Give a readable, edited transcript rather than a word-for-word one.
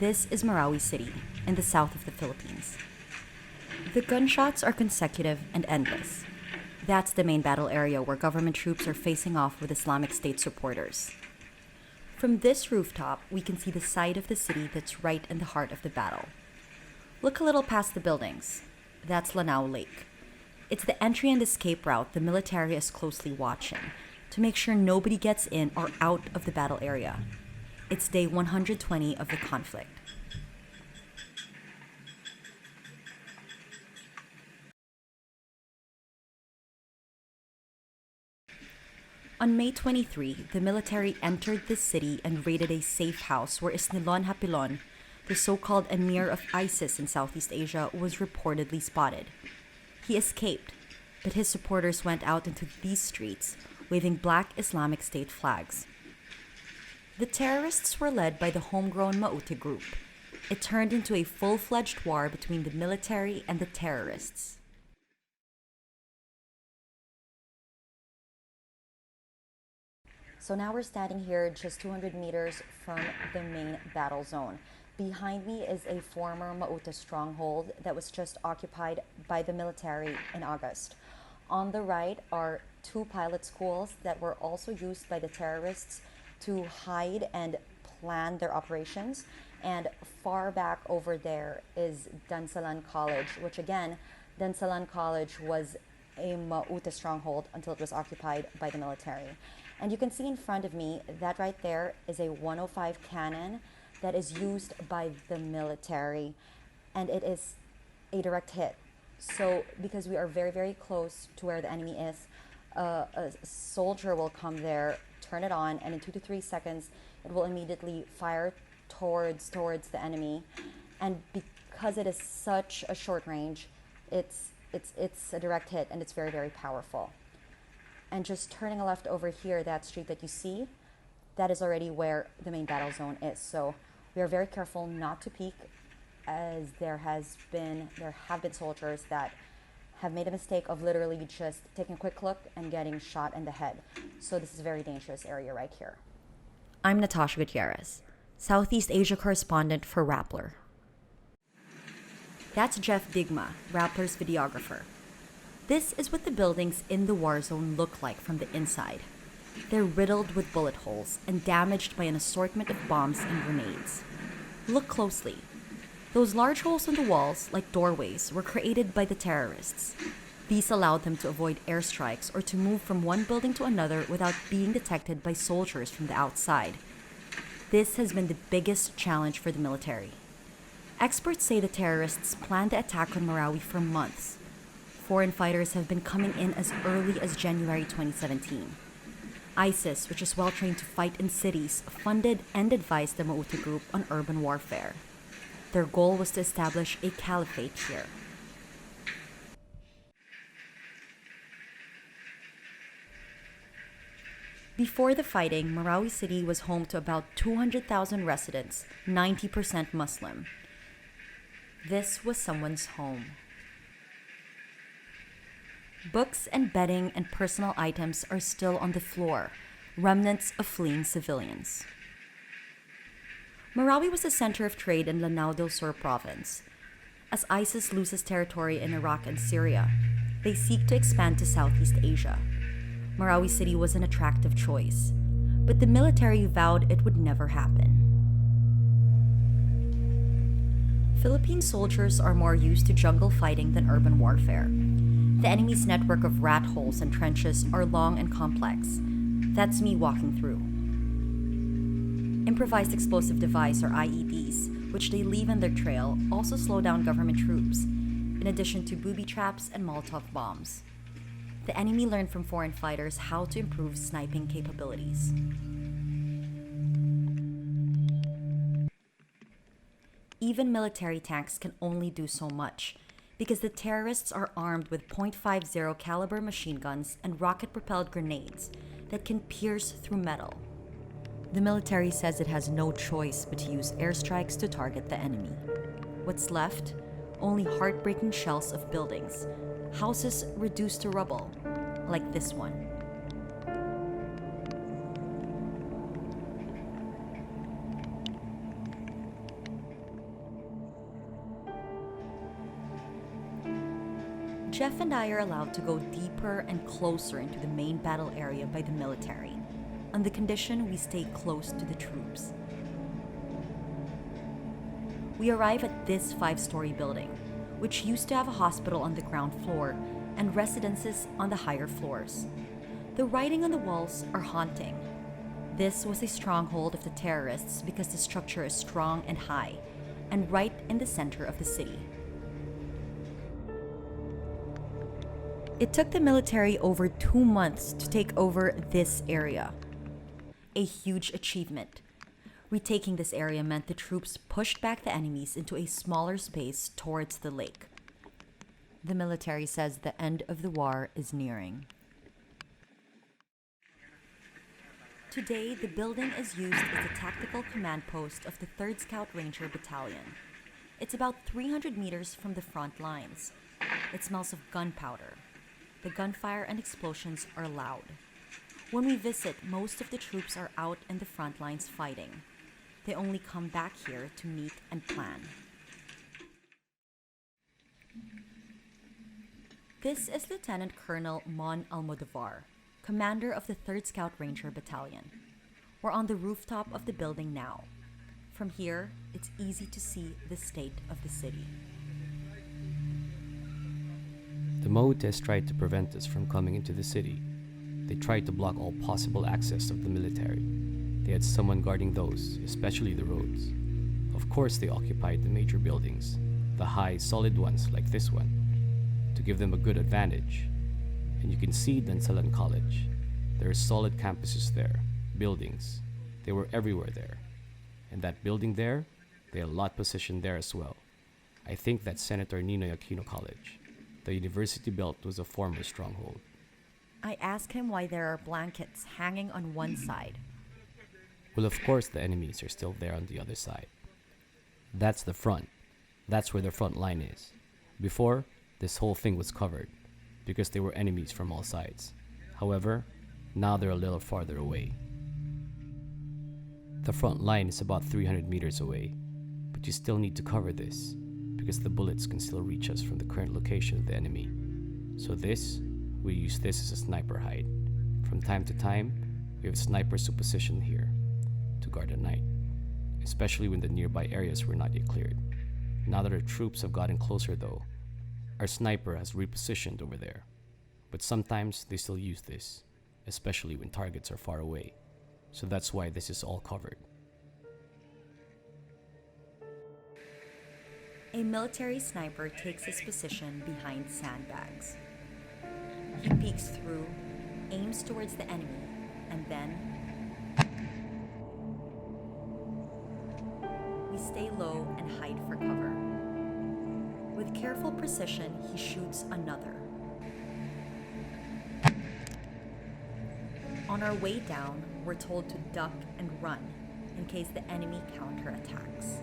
This is Marawi City, in the south of the Philippines. The gunshots are consecutive and endless. That's the main battle area where government troops are facing off with Islamic State supporters. From this rooftop, we can see the side of the city that's right in the heart of the battle. Look a little past the buildings. That's Lanao Lake. It's the entry and escape route the military is closely watching to make sure nobody gets in or out of the battle area. It's day 120 of the conflict. On May 23, the military entered the city and raided a safe house where Isnilon Hapilon, the so-called emir of ISIS in Southeast Asia, was reportedly spotted. He escaped, but his supporters went out into these streets, waving black Islamic State flags. The terrorists were led by the homegrown Maute group. It turned into a full-fledged war between the military and the terrorists. So now we're standing here just 200 meters from the main battle zone. Behind me is a former Maute stronghold that was just occupied by the military in August. On the right are two pilot schools that were also used by the terrorists to hide and plan their operations. And far back over there is Dansalan College, which again, Dansalan College was a Maute stronghold until it was occupied by the military. And you can see in front of me, that right there is a 105 cannon that is used by the military, and it is a direct hit. So because we are very, very close to where the enemy is, a soldier will come there, turn it on, and in 2 to 3 seconds, it will immediately fire towards the enemy. And because it is such a short range, it's a direct hit, and it's very, very powerful. And just turning a left over here, that street that you see, that is already where the main battle zone is. So we are very careful not to peek, as there have been soldiers that have made a mistake of literally just taking a quick look and getting shot in the head. So this is a very dangerous area right here. I'm Natasha Gutierrez, Southeast Asia correspondent for Rappler. That's Jeff Digma, Rappler's videographer. This is what the buildings in the Warzone look like from the inside. They're riddled with bullet holes and damaged by an assortment of bombs and grenades. Look closely. Those large holes in the walls, like doorways, were created by the terrorists. These allowed them to avoid airstrikes or to move from one building to another without being detected by soldiers from the outside. This has been the biggest challenge for the military. Experts say the terrorists planned the attack on Marawi for months. Foreign fighters have been coming in as early as January 2017. ISIS, which is well trained to fight in cities, funded and advised the Maute group on urban warfare. Their goal was to establish a caliphate here. Before the fighting, Marawi City was home to about 200,000 residents, 90% Muslim. This was someone's home. Books and bedding and personal items are still on the floor, remnants of fleeing civilians. Marawi was the center of trade in Lanao del Sur province. As ISIS loses territory in Iraq and Syria, they seek to expand to Southeast Asia. Marawi City was an attractive choice, but the military vowed it would never happen. Philippine soldiers are more used to jungle fighting than urban warfare. The enemy's network of rat holes and trenches are long and complex. That's me walking through. Improvised explosive device, or IEDs, which they leave in their trail, also slow down government troops, in addition to booby traps and Molotov bombs. The enemy learned from foreign fighters how to improve sniping capabilities. Even military tanks can only do so much, because the terrorists are armed with .50 caliber machine guns and rocket-propelled grenades that can pierce through metal. The military says it has no choice but to use airstrikes to target the enemy. What's left? Only heartbreaking shells of buildings, houses reduced to rubble, like this one. Jeff and I are allowed to go deeper and closer into the main battle area by the military, on the condition we stay close to the troops. We arrive at this 5-story building, which used to have a hospital on the ground floor and residences on the higher floors. The writing on the walls are haunting. This was a stronghold of the terrorists because the structure is strong and high, and right in the center of the city. It took the military over 2 months to take over this area. A huge achievement. Retaking this area meant the troops pushed back the enemies into a smaller space towards the lake. The military says the end of the war is nearing. Today, the building is used as a tactical command post of the 3rd Scout Ranger Battalion. It's about 300 meters from the front lines. It smells of gunpowder. The gunfire and explosions are loud. When we visit, most of the troops are out in the front lines fighting. They only come back here to meet and plan. This is Lieutenant Colonel Mon Almodovar, commander of the 3rd Scout Ranger Battalion. We're on the rooftop of the building now. From here, it's easy to see the state of the city. The Mautes tried to prevent us from coming into the city. They tried to block all possible access of the military. They had someone guarding those, especially the roads. Of course, they occupied the major buildings, the high, solid ones like this one, to give them a good advantage. And you can see Dansalan College. There are solid campuses there, buildings. They were everywhere there. And that building there, they had a lot positioned there as well. I think that's Senator Ninoy Aquino College. The university belt was a former stronghold. I ask him why there are blankets hanging on one side. Well, of course the enemies are still there on the other side. That's the front. That's where the front line is. Before, this whole thing was covered, because there were enemies from all sides. However, now they're a little farther away. The front line is about 300 meters away, but you still need to cover this, because the bullets can still reach us from the current location of the enemy. So we use this as a sniper hide. From time to time, we have snipers who position here to guard the night, especially when the nearby areas were not yet cleared. Now that our troops have gotten closer though, our sniper has repositioned over there. But sometimes they still use this, especially when targets are far away. So that's why this is all covered. A military sniper takes his position behind sandbags. He peeks through, aims towards the enemy, and then we stay low and hide for cover. With careful precision, he shoots another. On our way down, we're told to duck and run in case the enemy counterattacks.